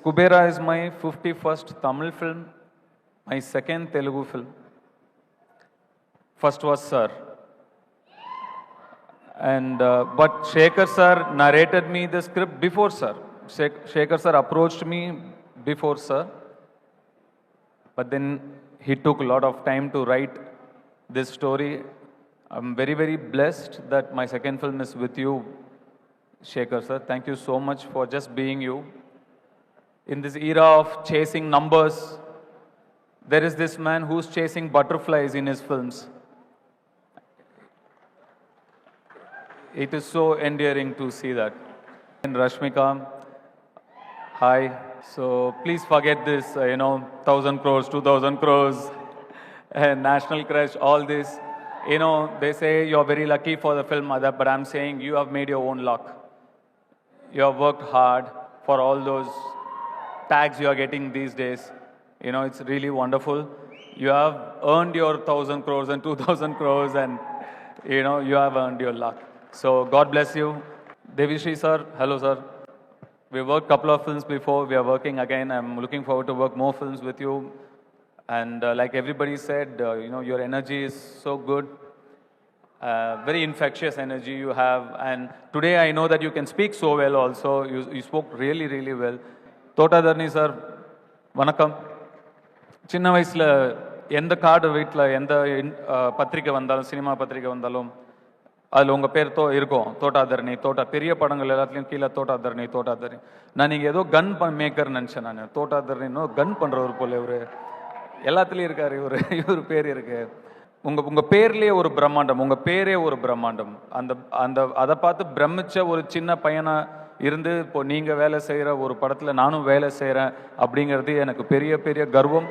Kubera is my 51st Tamil film, my second Telugu film. First was Sir. And but Shekhar sir narrated me the script before Sir. Shekhar sir approached me before Sir. But then he took a lot of time to write this story. I'm very, very blessed that my second film is with you, Shekhar sir. Thank you so much for just being you. In this era of chasing numbers, there is this man who's chasing butterflies in his films. It is so endearing to see that. And Rashmika, hi. So please forget this, 1,000 crores, 2,000 crores, and National Crush, all this. They say you're very lucky for the film, Mother, but I'm saying you have made your own luck. You have worked hard for all those tags you are getting these days. It's really wonderful. You have earned your 1,000 crores and 2,000 crores, and, you have earned your luck. So God bless you. Devishri sir, hello sir. We worked a couple of films before. We are working again. I'm looking forward to work more films with you. And like everybody said, your energy is so good. Very infectious energy you have. And today I know that you can speak so well also. You spoke really, really well. Tota Dharni sir, vanakkam. சின்ன வயசில் எந்த card வீட்டில் எந்த பத்திரிக்கை வந்தாலும் cinema பத்திரிக்கை வந்தாலும் அதில் உங்கள் பேர் இருக்கும் தோட்டாதரணி பெரிய படங்கள் எல்லாத்துலேயும் கீழே தோட்டாதரணி நான் நீங்கள் ஏதோ கன் மேக்கர்னு நினச்சேன். நான் தோட்டாதரணின்னு கன் பண்ணுறவர் போல இவர் எல்லாத்துலேயும் இருக்கார். இவர் பேர் இருக்கு. உங்கள் பேர்லேயே ஒரு பிரம்மாண்டம், உங்கள் பேரே ஒரு பிரம்மாண்டம். அதை பார்த்து பிரமிச்ச ஒரு சின்ன பையனாக இருந்து இப்போ நீங்கள் வேலை செய்கிற ஒரு படத்தில் நானும் வேலை செய்கிறேன் அப்படிங்கிறது எனக்கு பெரிய பெரிய கர்வம்.